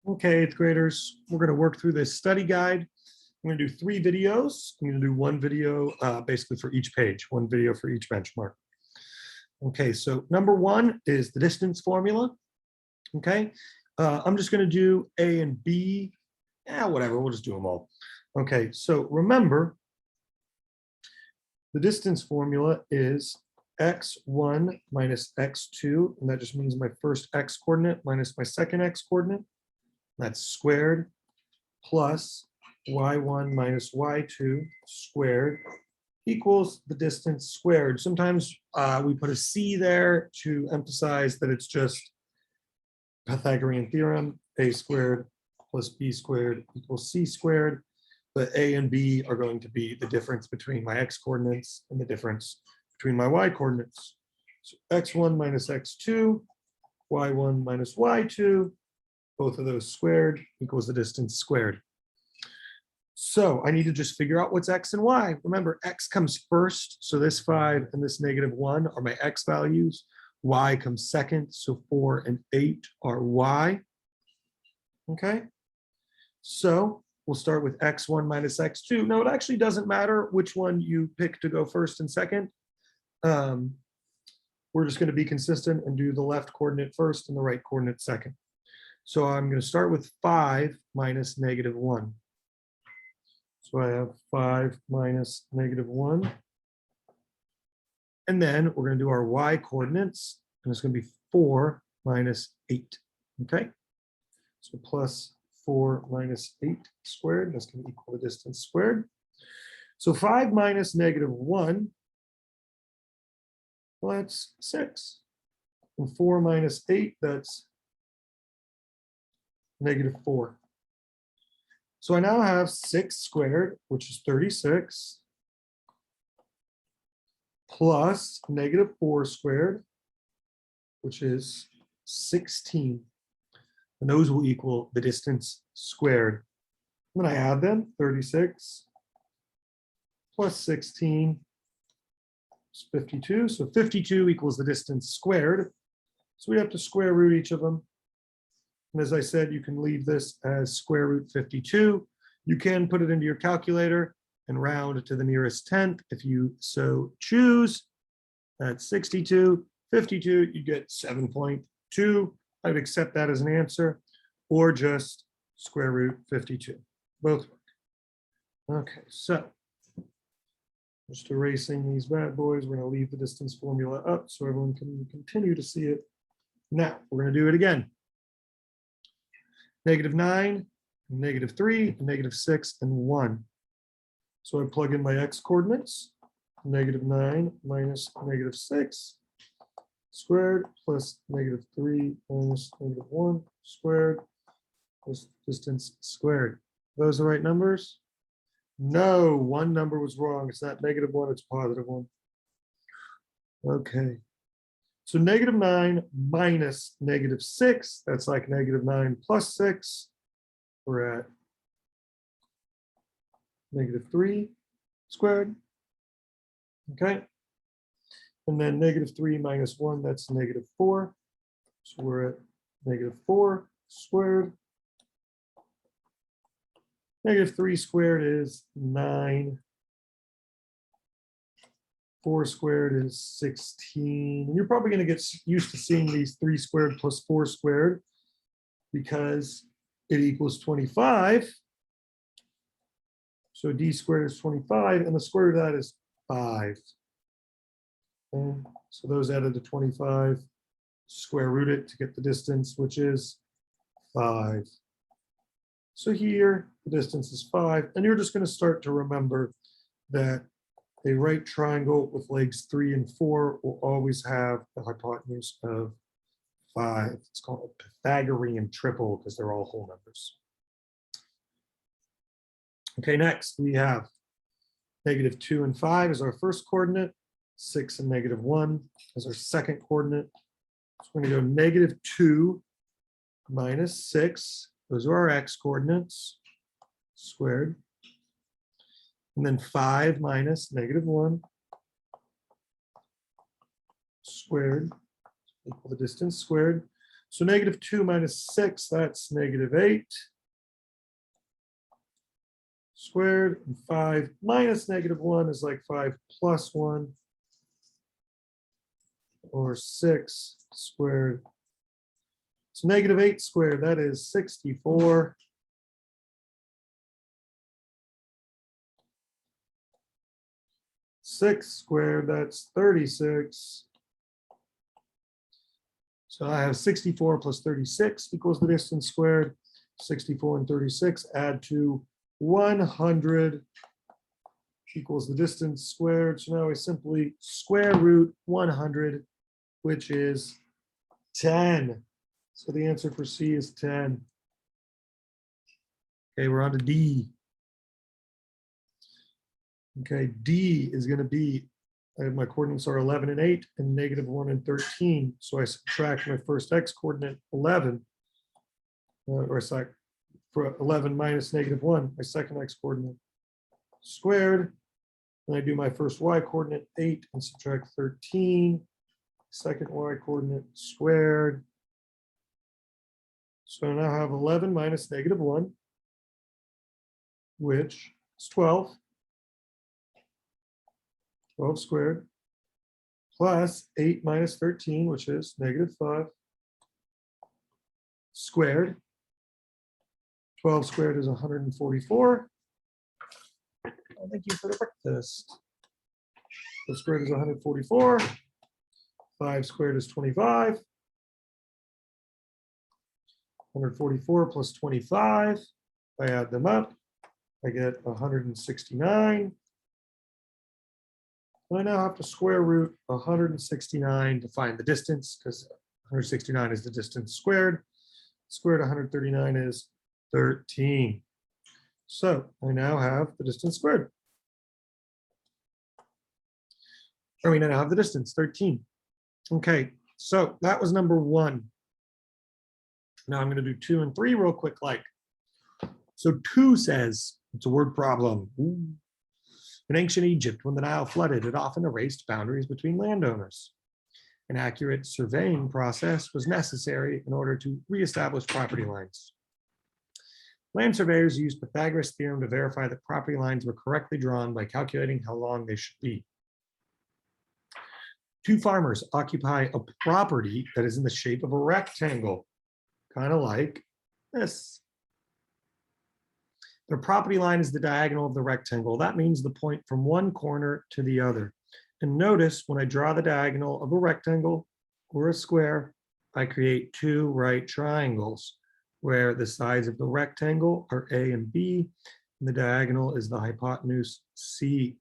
Okay, eighth graders, we're going to work through this study guide. I'm going to do 3 videos. I'm going to do 1 video basically for each page, 1 video for each benchmark. Okay, so number 1 is the distance formula. Okay, I'm just going to do A and B. Whatever, we'll just do them all. Okay, so remember, the distance formula is x1 minus x2, and that just means my first x coordinate minus my second x coordinate. That's squared plus y1 minus y2 squared equals the distance squared. Sometimes we put a c there to emphasize that it's just Pythagorean theorem, a squared plus b squared equals c squared. But a and b are going to be the difference between my x coordinates and the difference between my y coordinates. So x1 minus x2, y1 minus y2, both of those squared equals the distance squared. So I need to just figure out what's x and y. Remember, x comes first, so this 5 and this -1 are my x values. Y comes second, so 4 and 8 are y. Okay, so we'll start with x1 minus x2. Now, it actually doesn't matter which one you pick to go first and second. We're just going to be consistent and do the left coordinate first and the right coordinate second. So I'm going to start with 5 minus -1. So I have 5 minus -1. And then we're going to do our y coordinates, and it's going to be 4 minus 8. Okay, so plus 4 minus 8 squared, that's going to equal the distance squared. So 5 minus -1, well, that's 6. And 4 minus 8, that's -4. So I now have 6 squared, which is 36, plus -4 squared, which is 16. And those will equal the distance squared. When I add them, 36 plus 16 is 52. So 52 equals the distance squared. So we have to square root each of them. And as I said, you can leave this as square root 52. You can put it into your calculator and round to the nearest tenth if you so choose. That's 62. 52, you get 7.2. I'd accept that as an answer, or just square root 52. Both work. Okay, so just erasing these bad boys, we're going to leave the distance formula up so everyone can continue to see it. Now, we're going to do it again. -9, -3, -6, and 1. So I plug in my x coordinates. -9 minus -6 squared plus -3 minus -1 squared plus distance squared. Those are right numbers? No, one number was wrong. It's not -1, it's +1. Okay. So -9 minus -6, that's like -9 plus 6. We're at -3 squared. Okay. And then -3 minus 1, that's -4. So we're at -4 squared. -3 squared is 9. 4 squared is 16. And you're probably going to get used to seeing these 3 squared plus 4 squared because it equals 25. So d squared is 25, and the square root of that is 5. And so those added to 25, square root it to get the distance, which is 5. So here, the distance is 5, and you're just going to start to remember that a right triangle with legs 3 and 4 will always have a hypotenuse of 5. It's called a Pythagorean triple because they're all whole numbers. Okay, next we have -2 and 5 as our first coordinate, 6 and -1 as our second coordinate. So we're going to go -2 minus 6. Those are our x coordinates, squared. And then 5 minus -1 squared equal the distance squared. So -2 minus 6, that's -8 squared, and 5 minus -1 is like 5 plus 1, or 6 squared. So -8 squared, that is 64. 6 squared, that's 36. So I have 64 plus 36 equals the distance squared. 64 and 36 add to 100 equals the distance squared. So now I simply square root 100, which is 10. So the answer for C is 10. Okay, we're on to D. Okay, D is going to be, my coordinates are 11 and 8 and -1 and 13. So I subtract my first x coordinate 11, or for 11 minus -1, my second x coordinate squared. Then I do my first y coordinate 8 and subtract 13, second y coordinate squared. So now I have 11 minus -1, which is 12. 12 squared, plus 8 minus 13, which is -5 squared. 12 squared is 144. Oh, thank you for the breakfast. 12 squared is 144. 5 squared is 25. 144 plus 25. I add them up. I get 169. I now have to square root 169 to find the distance, because 169 is the distance squared. Squared 139 is 13. So I now have the distance squared. Or we now have the distance, 13. Okay, so that was number 1. Now I'm going to do 2 and 3 real quick. So 2 says, it's a word problem. Ooh. In ancient Egypt, when the Nile flooded, it often erased boundaries between landowners. An accurate surveying process was necessary in order to reestablish property lines. Land surveyors used Pythagorean theorem to verify that property lines were correctly drawn by calculating how long they should be. 2 farmers occupy a property that is in the shape of a rectangle, kind of like this. The property line is the diagonal of the rectangle. That means the point from one corner to the other. And notice when I draw the diagonal of a rectangle or a square, I create 2 right triangles where the sides of the rectangle are A and B, and the diagonal is the hypotenuse C.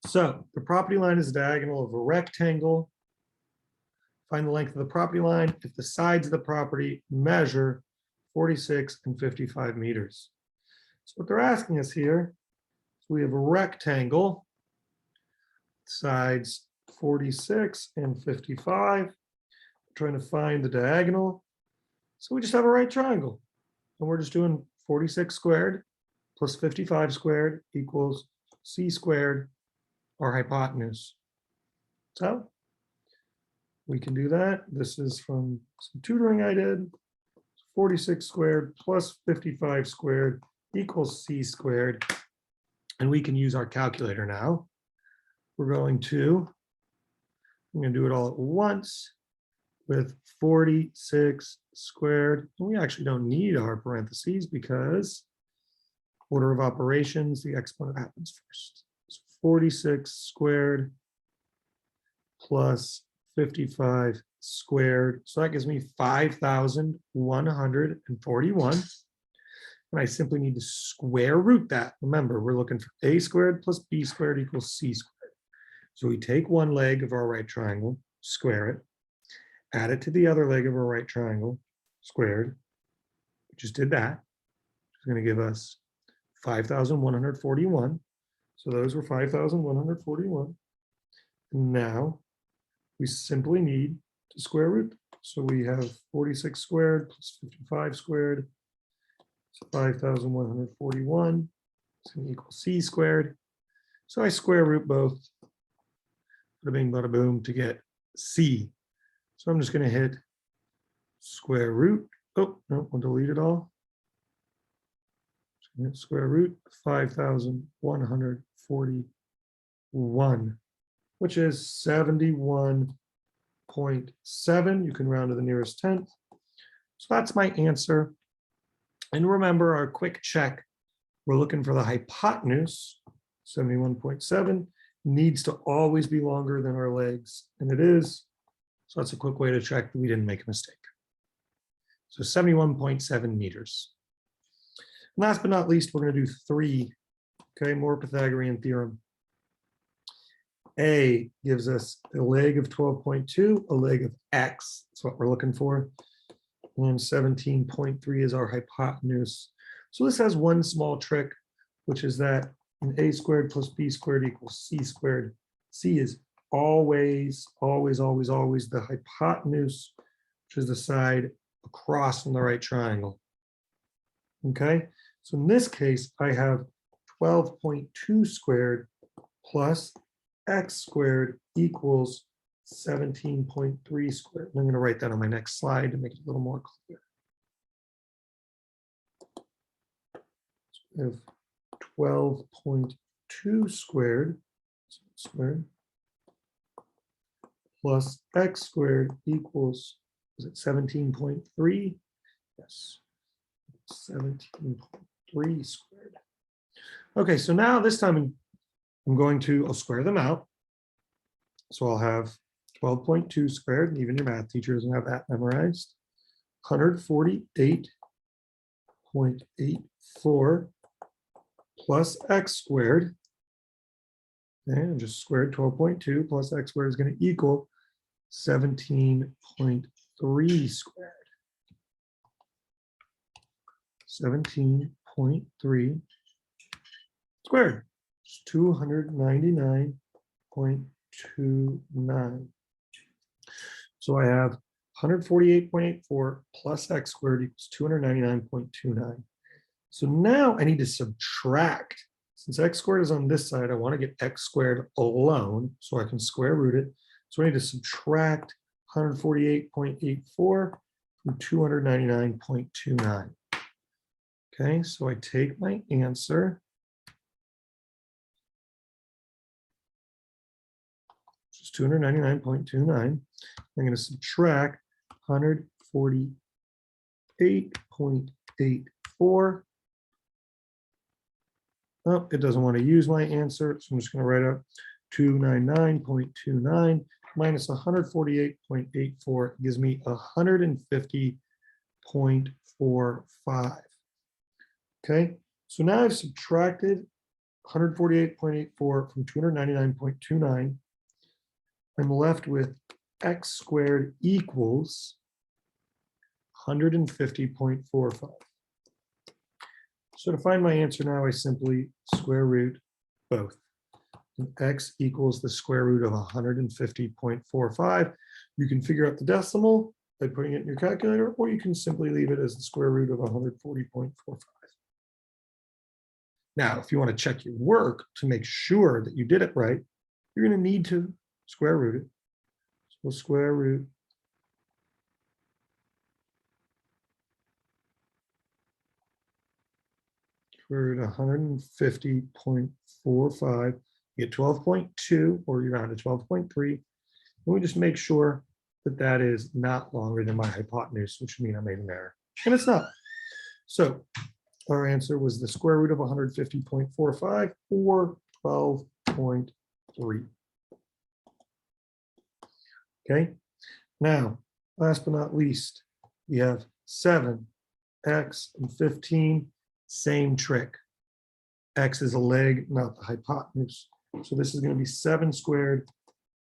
So the property line is the diagonal of a rectangle. Find the length of the property line if the sides of the property measure 46 and 55 meters. So what they're asking us here is we have a rectangle, sides 46 and 55. We're trying to find the diagonal. So we just have a right triangle. And we're just doing 46 squared plus 55 squared equals C squared, our hypotenuse. So we can do that. This is from some tutoring I did. 46 squared plus 55 squared equals C squared. And we can use our calculator now. I'm going to do it all at once with 46 squared. And we actually don't need our parentheses because order of operations, the exponent happens first. So 46 squared plus 55 squared. So that gives me 5,141. And I simply need to square root that. Remember, we're looking for A squared plus B squared equals C squared. So we take one leg of our right triangle, square it, add it to the other leg of our right triangle, squared. We just did that. It's going to give us 5,141. So those were 5,141. And now we simply need to square root. So we have 46 squared plus 55 squared. So 5,141 is going to equal C squared. So I square root both, bada bing, bada boom, to get C. So I'm just going to hit square root. Oh, no, we'll delete it all. Square root 5,141, which is 71.7. You can round to the nearest tenth. So that's my answer. And remember our quick check, we're looking for the hypotenuse, 71.7, needs to always be longer than our legs, and it is. So that's a quick way to check that we didn't make a mistake. So 71.7 meters. Last but not least, we're going to do 3, okay, more Pythagorean theorem. A gives us a leg of 12.2, a leg of x, that's what we're looking for, and 17.3 is our hypotenuse. So this has one small trick, which is that an a squared plus b squared equals c squared. C is always, always, always, always the hypotenuse, which is the side across from the right triangle. Okay, so in this case, I have 12.2 squared plus x squared equals 17.3 squared. I'm going to write that on my next slide to make it a little more clear. So we have 12.2 squared plus x squared equals, is it 17.3? Yes, 17.3 squared. Okay, so now this time I'll square them out. So I'll have 12.2 squared, and even your math teacher doesn't have that memorized. 148.84 plus x squared. And just squared 12.2 plus x squared is going to equal 17.3 squared. 17.3 squared. It's 299.29. So I have 148.84 plus x squared equals 299.29. So now I need to subtract. Since x squared is on this side, I want to get x squared alone so I can square root it. So I need to subtract 148.84 from 299.29. Okay, so I take my answer, which is 299.29. I'm going to subtract 148.84. Oh, it doesn't want to use my answer, so I'm just going to write out 299.29 minus 148.84 gives me 150.45. Okay, so now I've subtracted 148.84 from 299.29. I'm left with x squared equals 150.45. So to find my answer now, I simply square root both. And x equals the square root of 150.45. You can figure out the decimal by putting it in your calculator, or you can simply leave it as the square root of 140.45. Now, if you want to check your work to make sure that you did it right, you're going to need to square root it. So we'll square root 150.45. You get 12.2, or you round to 12.3. And we just make sure that that is not longer than my hypotenuse, which would mean I made an error. And it's not. So our answer was the square root of 150.45 or 12.3. Okay. Now, last but not least, we have 7, x, and 15. Same trick. X is a leg, not the hypotenuse. So this is going to be 7 squared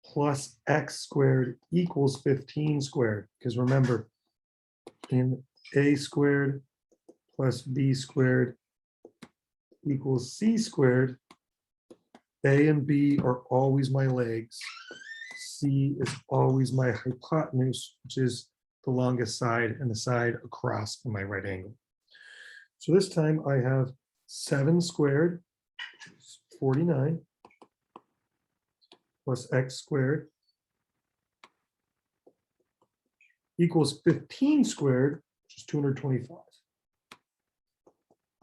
plus x squared equals 15 squared. Because remember, in a squared plus b squared equals c squared, a and b are always my legs. C is always my hypotenuse, which is the longest side and the side across from my right angle. So this time I have 7 squared, which is 49, plus x squared equals 15 squared, which is 225.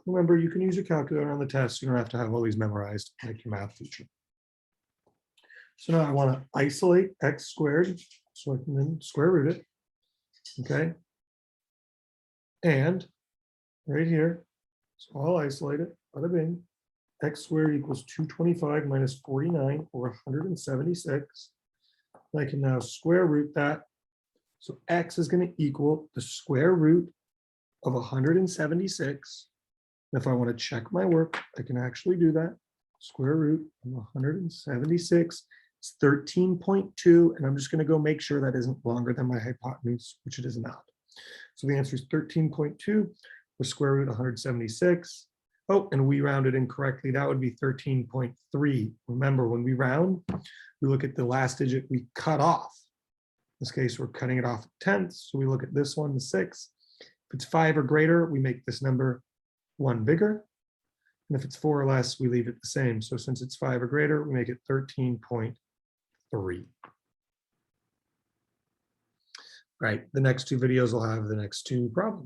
Remember, you can use your calculator on the test. You don't have to have all these memorized like your math teacher. So now I want to isolate x squared, so I can then square root it. Okay. And right here, so I'll isolate it, bada bing. X squared equals 225 minus 49, or 176. I can now square root that. So x is going to equal the square root of 176. If I want to check my work, I can actually do that. Square root of 176 is 13.2, and I'm just going to go make sure that isn't longer than my hypotenuse, which it is not. So the answer is 13.2 with square root 176. Oh, and we rounded incorrectly. That would be 13.3. Remember, when we round, we look at the last digit we cut off. In this case, we're cutting it off at tenths. So we look at this one, the 6. If it's 5 or greater, we make this number 1 bigger. And if it's 4 or less, we leave it the same. So since it's 5 or greater, we make it 13.3. Right, the next 2 videos will have the next 2 problems.